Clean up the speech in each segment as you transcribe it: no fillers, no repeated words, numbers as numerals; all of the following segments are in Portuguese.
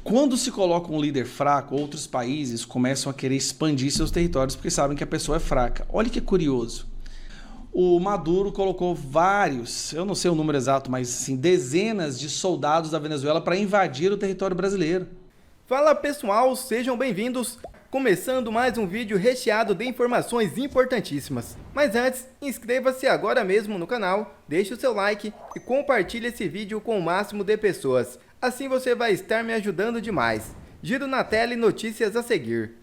Quando se coloca um líder fraco, outros países começam a querer expandir seus territórios porque sabem que a pessoa é fraca. Olha que curioso. O Maduro colocou vários, eu não sei o número exato, mas assim, dezenas de soldados da Venezuela para invadir o território brasileiro. Fala pessoal, sejam bem-vindos. Começando mais um vídeo recheado de informações importantíssimas. Mas antes, inscreva-se agora mesmo no canal, deixe o seu like e compartilhe esse vídeo com o máximo de pessoas. Assim você vai estar me ajudando demais. Giro na tela e notícias a seguir.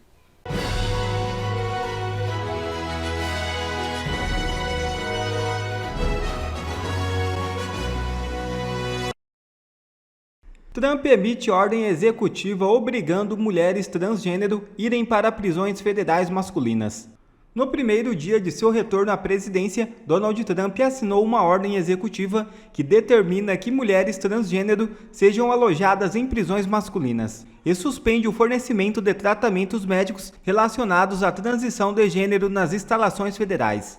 Trump emite ordem executiva obrigando mulheres transgênero a irem para prisões federais masculinas. No primeiro dia de seu retorno à presidência, Donald Trump assinou uma ordem executiva que determina que mulheres transgênero sejam alojadas em prisões masculinas e suspende o fornecimento de tratamentos médicos relacionados à transição de gênero nas instalações federais.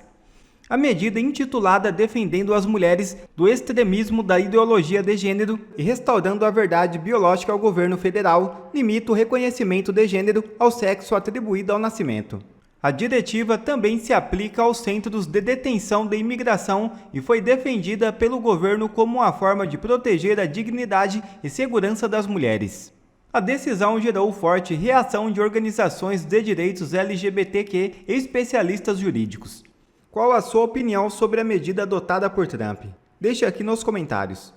A medida intitulada Defendendo as Mulheres do Extremismo da Ideologia de Gênero e Restaurando a Verdade Biológica ao Governo Federal limita o reconhecimento de gênero ao sexo atribuído ao nascimento. A diretiva também se aplica aos centros de detenção de imigração e foi defendida pelo governo como uma forma de proteger a dignidade e segurança das mulheres. A decisão gerou forte reação de organizações de direitos LGBTQ e especialistas jurídicos. Qual a sua opinião sobre a medida adotada por Trump? Deixe aqui nos comentários.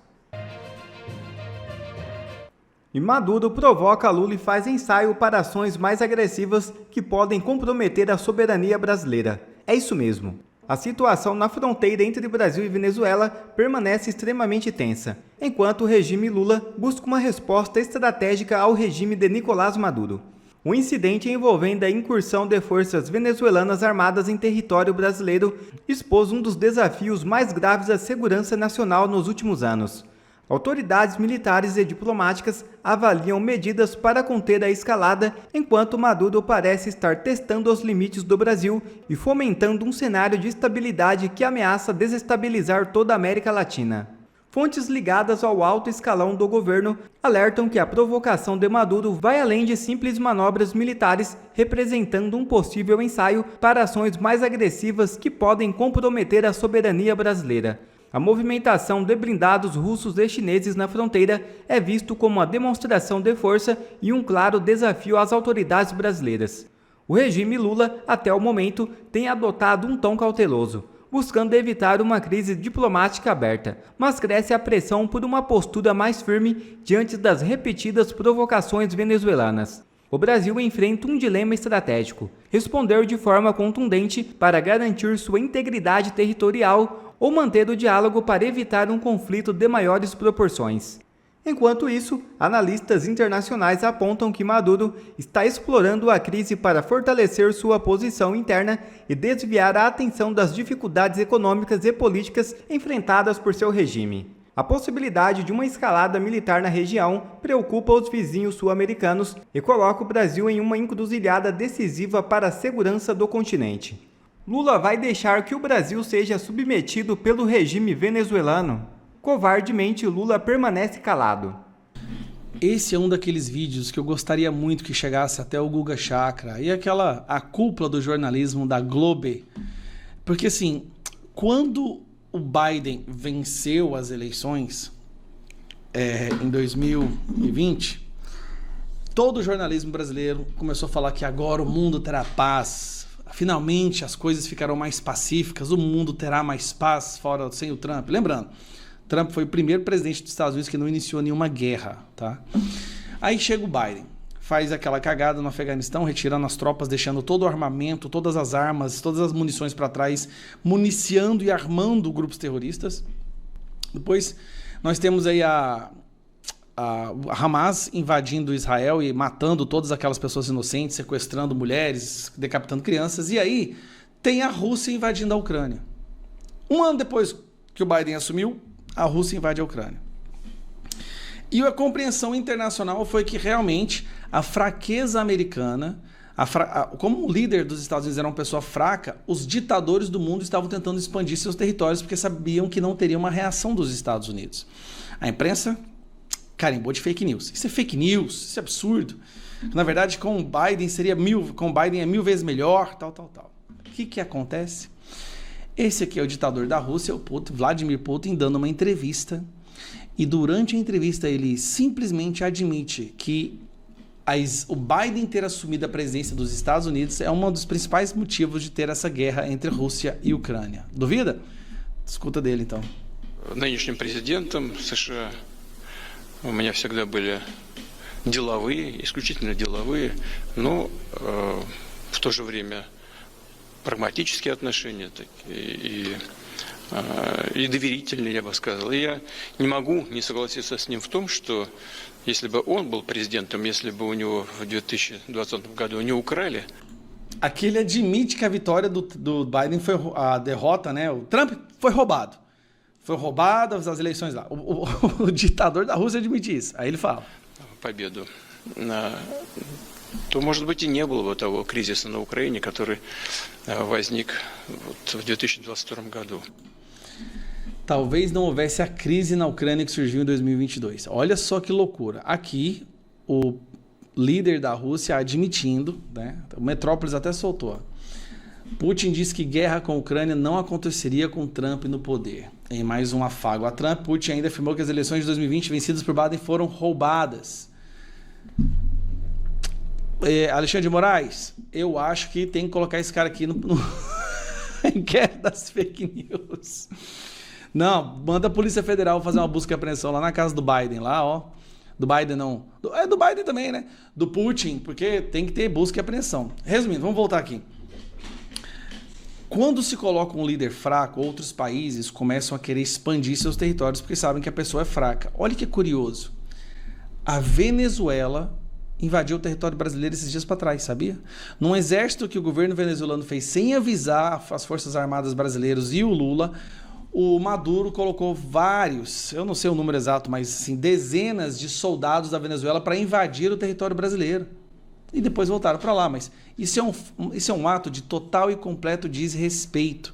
E Maduro provoca Lula e faz ensaio para ações mais agressivas que podem comprometer a soberania brasileira. É isso mesmo. A situação na fronteira entre Brasil e Venezuela permanece extremamente tensa, enquanto o regime Lula busca uma resposta estratégica ao regime de Nicolás Maduro. O incidente envolvendo a incursão de forças venezuelanas armadas em território brasileiro expôs um dos desafios mais graves à segurança nacional nos últimos anos. Autoridades militares e diplomáticas avaliam medidas para conter a escalada, enquanto Maduro parece estar testando os limites do Brasil e fomentando um cenário de estabilidade que ameaça desestabilizar toda a América Latina. Fontes ligadas ao alto escalão do governo alertam que a provocação de Maduro vai além de simples manobras militares, representando um possível ensaio para ações mais agressivas que podem comprometer a soberania brasileira. A movimentação de blindados russos e chineses na fronteira é visto como uma demonstração de força e um claro desafio às autoridades brasileiras. O regime Lula, até o momento, tem adotado um tom cauteloso, buscando evitar uma crise diplomática aberta, mas cresce a pressão por uma postura mais firme diante das repetidas provocações venezuelanas. O Brasil enfrenta um dilema estratégico: responder de forma contundente para garantir sua integridade territorial ou manter o diálogo para evitar um conflito de maiores proporções. Enquanto isso, analistas internacionais apontam que Maduro está explorando a crise para fortalecer sua posição interna e desviar a atenção das dificuldades econômicas e políticas enfrentadas por seu regime. A possibilidade de uma escalada militar na região preocupa os vizinhos sul-americanos e coloca o Brasil em uma encruzilhada decisiva para a segurança do continente. Lula vai deixar que o Brasil seja submetido pelo regime venezuelano? Covardemente, Lula permanece calado. Esse é um daqueles vídeos que eu gostaria muito que chegasse até o Guga Chakra e a cúpula do jornalismo da Globo. Porque assim, quando o Biden venceu as eleições em 2020, todo o jornalismo brasileiro começou a falar que agora o mundo terá paz. Finalmente as coisas ficarão mais pacíficas, o mundo terá mais paz sem o Trump. Lembrando, Trump foi o primeiro presidente dos Estados Unidos que não iniciou nenhuma guerra, tá? Aí chega o Biden, faz aquela cagada no Afeganistão, retirando as tropas, deixando todo o armamento, todas as armas, todas as munições para trás, municiando e armando grupos terroristas. Depois nós temos aí a Hamas invadindo Israel e matando todas aquelas pessoas inocentes, sequestrando mulheres, decapitando crianças. E aí tem a Rússia invadindo a Ucrânia. Um ano depois que o Biden assumiu, a Rússia invade a Ucrânia. E a compreensão internacional foi que realmente a fraqueza americana, como o líder dos Estados Unidos era uma pessoa fraca, os ditadores do mundo estavam tentando expandir seus territórios porque sabiam que não teria uma reação dos Estados Unidos. A imprensa carimbou de fake news. Isso é fake news, isso é absurdo. Na verdade, com o Biden com o Biden é 1000 vezes melhor, tal. O que acontece? Esse aqui é o ditador da Rússia, o Putin, Vladimir Putin, dando uma entrevista. E durante a entrevista ele simplesmente admite que o Biden ter assumido a presidência dos Estados Unidos é um dos principais motivos de ter essa guerra entre Rússia e Ucrânia. Duvida? Escuta dele, então. Нынешним президентом США у меня всегда были деловые, исключительно деловые, но в то же время прагматические отношения и доверительные, я бы сказал. И я не могу не согласиться с ним в том, что если бы он был президентом, если бы у него в 2020 году не украли. Aqui ele admite que a vitória do Biden foi a derrota, né? O Trump foi roubado. Foi roubado as eleições lá. O ditador da Rússia admite isso. Aí ele fala. Победу. То, может быть, и не было бы того кризиса на Украине, который возник в 2022 году. Talvez não houvesse a crise na Ucrânia que surgiu em 2022. Olha só que loucura. Aqui, o líder da Rússia admitindo, né? O Metrópolis até soltou. Putin disse que guerra com a Ucrânia não aconteceria com Trump no poder. Em mais um afago a Trump, Putin ainda afirmou que as eleições de 2020 vencidas por Biden foram roubadas. Alexandre de Moraes, eu acho que tem que colocar esse cara aqui no em guerra das fake news. Não, manda a Polícia Federal fazer uma busca e apreensão lá na casa do Biden, lá, ó. Do Biden não. Do Biden também, né? Do Putin, porque tem que ter busca e apreensão. Resumindo, vamos voltar aqui. Quando se coloca um líder fraco, outros países começam a querer expandir seus territórios porque sabem que a pessoa é fraca. Olha que curioso. A Venezuela invadiu o território brasileiro esses dias para trás, sabia? Num exército que o governo venezuelano fez sem avisar as Forças Armadas brasileiras e o Lula, o Maduro colocou vários, eu não sei o número exato, mas assim, dezenas de soldados da Venezuela para invadir o território brasileiro. E depois voltaram para lá, mas isso é um ato de total e completo desrespeito.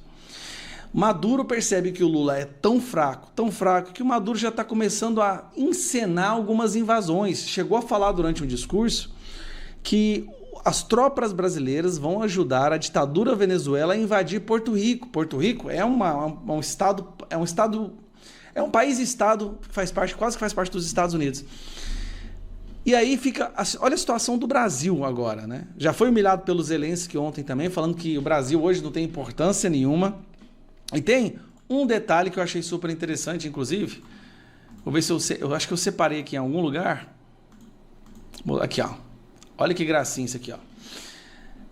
Maduro percebe que o Lula é tão fraco, que o Maduro já está começando a encenar algumas invasões. Chegou a falar durante um discurso que as tropas brasileiras vão ajudar a ditadura venezuela a invadir Porto Rico. Porto Rico é um país-estado que quase que faz parte dos Estados Unidos. E aí fica, olha a situação do Brasil agora, né? Já foi humilhado pelo Zelensky ontem também, falando que o Brasil hoje não tem importância nenhuma. E tem um detalhe que eu achei super interessante, inclusive. Vou ver se eu acho que eu separei aqui em algum lugar. Aqui, ó. Olha que gracinha isso aqui, ó.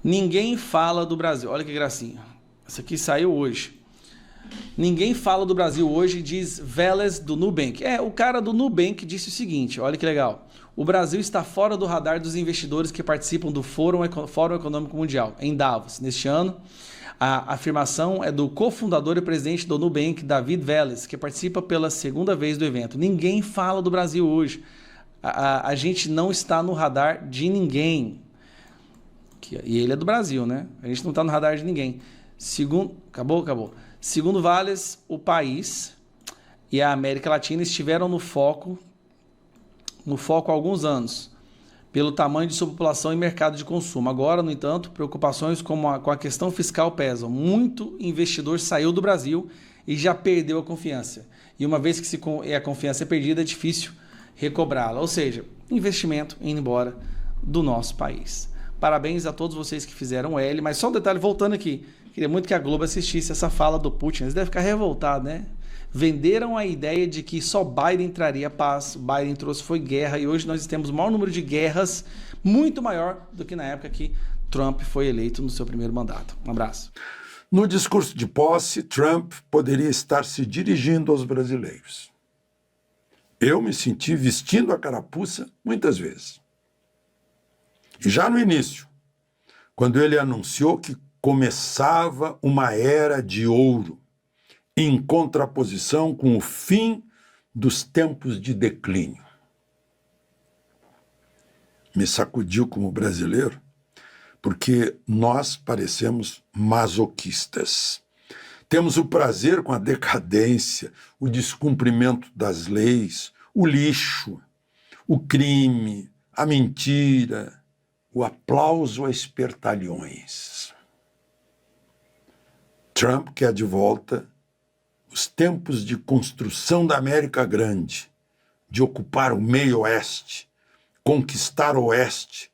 Ninguém fala do Brasil. Olha que gracinha. Isso aqui saiu hoje. Ninguém fala do Brasil hoje, diz Vélez do Nubank. O cara do Nubank disse o seguinte, olha que legal. O Brasil está fora do radar dos investidores que participam do Fórum Econômico Mundial, em Davos, neste ano. A afirmação é do cofundador e presidente do Nubank, David Vélez, que participa pela segunda vez do evento. Ninguém fala do Brasil hoje. A gente não está no radar de ninguém. E ele é do Brasil, né? A gente não está no radar de ninguém. Acabou. Segundo Vélez, o país e a América Latina estiveram no foco há alguns anos, pelo tamanho de sua população e mercado de consumo. Agora, no entanto, preocupações com a questão fiscal pesam. Muito investidor saiu do Brasil e já perdeu a confiança. E uma vez que a confiança é perdida, é difícil recobrá-la. Ou seja, investimento indo embora do nosso país. Parabéns a todos vocês que fizeram L, mas só um detalhe, voltando aqui. Queria muito que a Globo assistisse essa fala do Putin. Eles devem ficar revoltados, né? Venderam a ideia de que só Biden traria paz, Biden foi guerra, e hoje nós temos o maior número de guerras, muito maior do que na época que Trump foi eleito no seu primeiro mandato. Um abraço. No discurso de posse, Trump poderia estar se dirigindo aos brasileiros. Eu me senti vestindo a carapuça muitas vezes. E já no início, quando ele anunciou que começava uma era de ouro, em contraposição com o fim dos tempos de declínio. Me sacudiu como brasileiro, porque nós parecemos masoquistas. Temos o prazer com a decadência, o descumprimento das leis, o lixo. o crime, a mentira, o aplauso a espertalhões. Trump quer de volta os tempos de construção da América Grande, de ocupar o meio oeste, conquistar o oeste,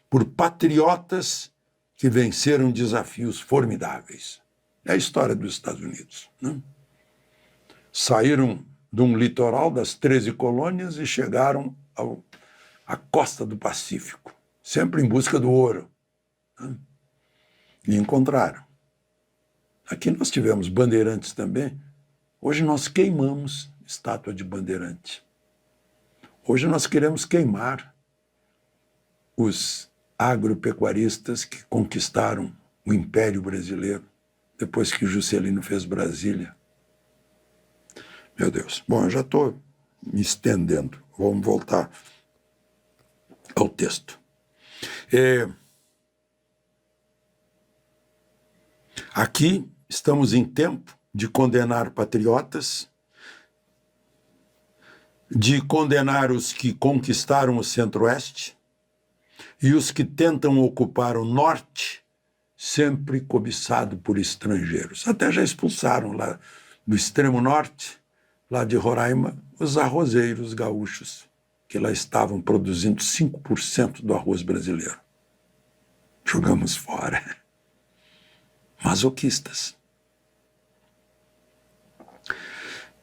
por patriotas que venceram desafios formidáveis. É a história dos Estados Unidos, né? Saíram de um litoral das 13 colônias e chegaram à costa do Pacífico, sempre em busca do ouro, né? E encontraram. Aqui nós tivemos bandeirantes também. Hoje nós queimamos estátua de bandeirante. Hoje nós queremos queimar os agropecuaristas que conquistaram o Império Brasileiro depois que Juscelino fez Brasília. Meu Deus. Bom, eu já estou me estendendo. Vamos voltar ao texto. Aqui estamos em tempo de condenar patriotas, de condenar os que conquistaram o Centro-Oeste e os que tentam ocupar o Norte, sempre cobiçado por estrangeiros. Até já expulsaram lá do extremo norte, lá de Roraima, os arrozeiros gaúchos, que lá estavam produzindo 5% do arroz brasileiro. Jogamos fora. Masoquistas.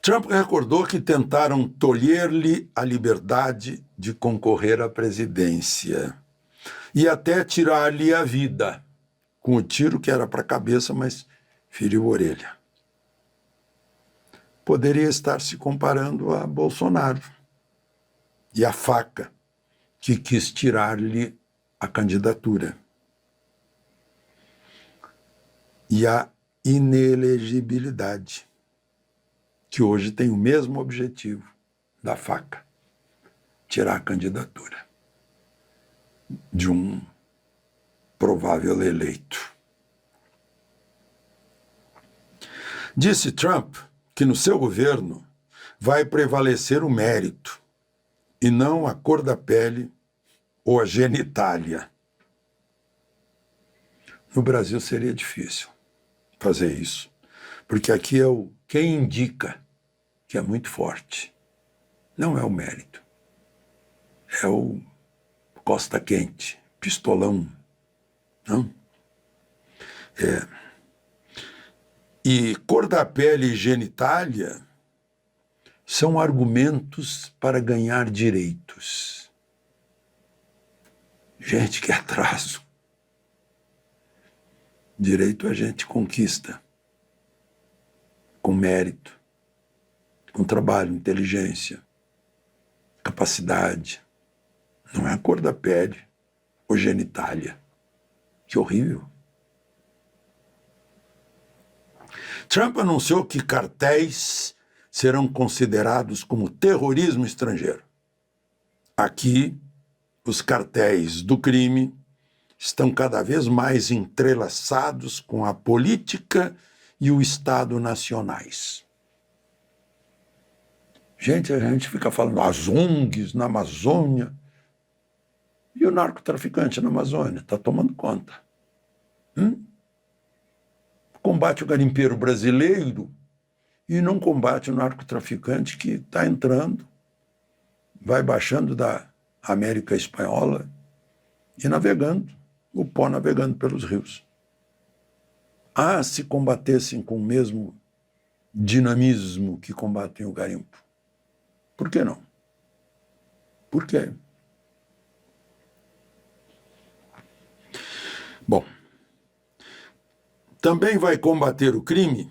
Trump recordou que tentaram tolher-lhe a liberdade de concorrer à presidência e até tirar-lhe a vida, com o tiro que era para a cabeça, mas feriu a orelha. Poderia estar se comparando a Bolsonaro e a faca que quis tirar-lhe a candidatura e a inelegibilidade, que hoje tem o mesmo objetivo da faca, tirar a candidatura de um provável eleito. Disse Trump que no seu governo vai prevalecer o mérito e não a cor da pele ou a genitália. No Brasil seria difícil fazer isso, porque aqui é o quem indica que é muito forte. Não é o mérito. É o costa quente, pistolão. Não? E cor da pele e genitália são argumentos para ganhar direitos. Gente, que atraso. Direito a gente conquista com mérito, com trabalho, inteligência, capacidade. Não é a cor da pele ou genitália. Que horrível. Trump anunciou que cartéis serão considerados como terrorismo estrangeiro. Aqui, os cartéis do crime estão cada vez mais entrelaçados com a política e o Estado nacionais. Gente, a gente fica falando as ONGs na Amazônia e o narcotraficante na Amazônia está tomando conta. Combate o garimpeiro brasileiro e não combate o narcotraficante que está entrando, vai baixando da América Espanhola e navegando, o pó navegando pelos rios. Se combatessem com o mesmo dinamismo que combatem o garimpo. Por que não? Por quê? Bom, também vai combater o crime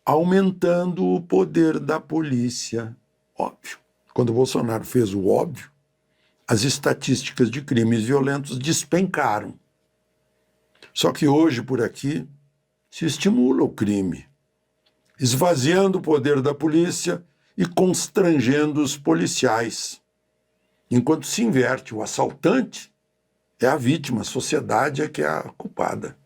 aumentando o poder da polícia. Óbvio. Quando o Bolsonaro fez o óbvio, as estatísticas de crimes violentos despencaram. Só que hoje, por aqui, se estimula o crime, esvaziando o poder da polícia e constrangendo os policiais. Enquanto se inverte, o assaltante é a vítima, a sociedade é que é a culpada.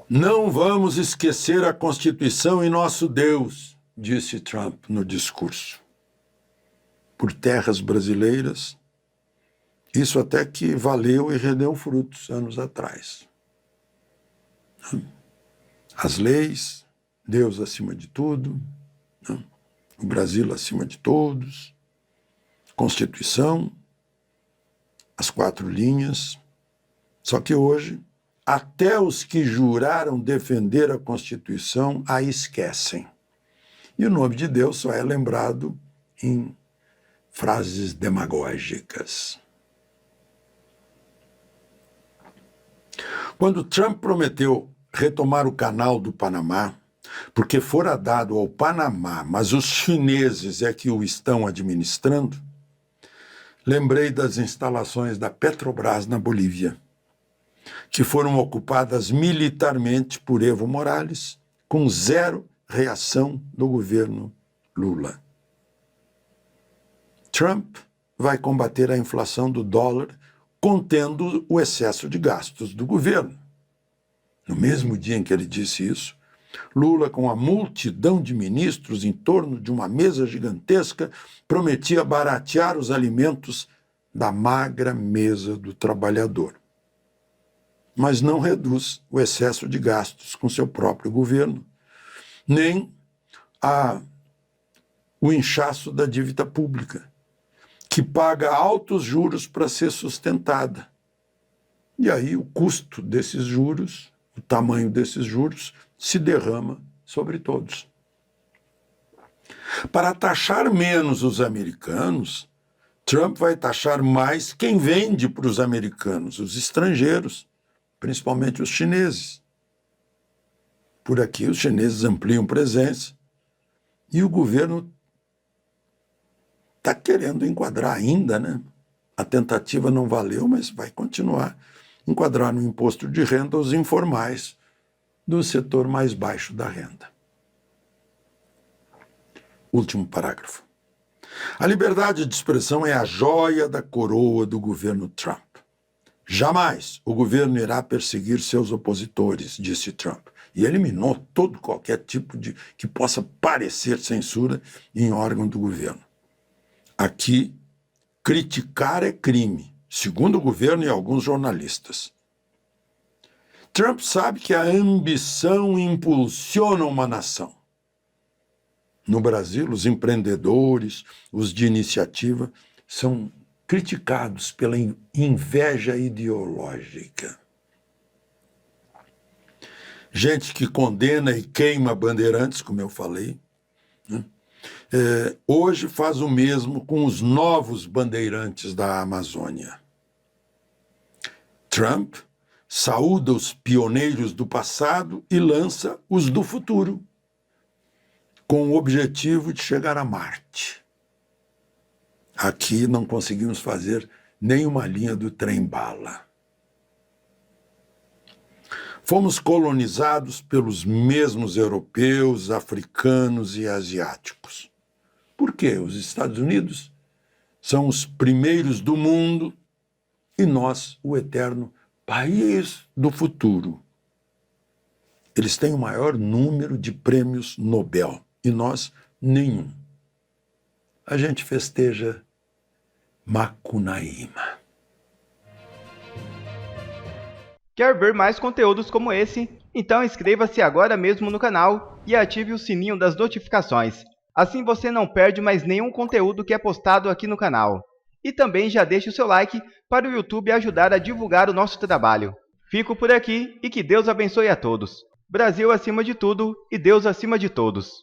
Não vamos esquecer a Constituição e nosso Deus, disse Trump no discurso. por terras brasileiras, isso até que valeu e rendeu frutos anos atrás. As leis, Deus acima de tudo, o Brasil acima de todos, Constituição, as 4 linhas. Só que hoje, até os que juraram defender a Constituição a esquecem. E o nome de Deus só é lembrado em frases demagógicas. Quando Trump prometeu retomar o canal do Panamá, porque fora dado ao Panamá, mas os chineses é que o estão administrando, lembrei das instalações da Petrobras na Bolívia, que foram ocupadas militarmente por Evo Morales, com 0 reação do governo Lula. Trump vai combater a inflação do dólar, contendo o excesso de gastos do governo. No mesmo dia em que ele disse isso, Lula, com a multidão de ministros em torno de uma mesa gigantesca, prometia baratear os alimentos da magra mesa do trabalhador. Mas não reduz o excesso de gastos com seu próprio governo, nem o inchaço da dívida pública, que paga altos juros para ser sustentada. E aí o custo desses juros, o tamanho desses juros, se derrama sobre todos. Para taxar menos os americanos, Trump vai taxar mais quem vende para os americanos, os estrangeiros, principalmente os chineses. Por aqui, os chineses ampliam presença e o governo está querendo enquadrar ainda, né? A tentativa não valeu, mas vai continuar enquadrar no imposto de renda os informais do setor mais baixo da renda. Último parágrafo. A liberdade de expressão é a joia da coroa do governo Trump. Jamais o governo irá perseguir seus opositores, disse Trump, e eliminou todo qualquer tipo de que possa parecer censura em órgão do governo. Aqui, criticar é crime, segundo o governo e alguns jornalistas. Trump sabe que a ambição impulsiona uma nação. No Brasil, os empreendedores, os de iniciativa, são criticados pela inveja ideológica. Gente que condena e queima bandeirantes, como eu falei, né? Hoje faz o mesmo com os novos bandeirantes da Amazônia. Trump saúda os pioneiros do passado e lança os do futuro, com o objetivo de chegar a Marte. Aqui não conseguimos fazer nenhuma linha do trem-bala. Fomos colonizados pelos mesmos europeus, africanos e asiáticos. Por quê? Os Estados Unidos são os primeiros do mundo e nós, o eterno país do futuro. Eles têm o maior número de prêmios Nobel e nós, nenhum. A gente festeja Macunaíma. Quer ver mais conteúdos como esse? Então inscreva-se agora mesmo no canal e ative o sininho das notificações. Assim você não perde mais nenhum conteúdo que é postado aqui no canal. E também já deixe o seu like para o YouTube ajudar a divulgar o nosso trabalho. Fico por aqui e que Deus abençoe a todos. Brasil acima de tudo e Deus acima de todos.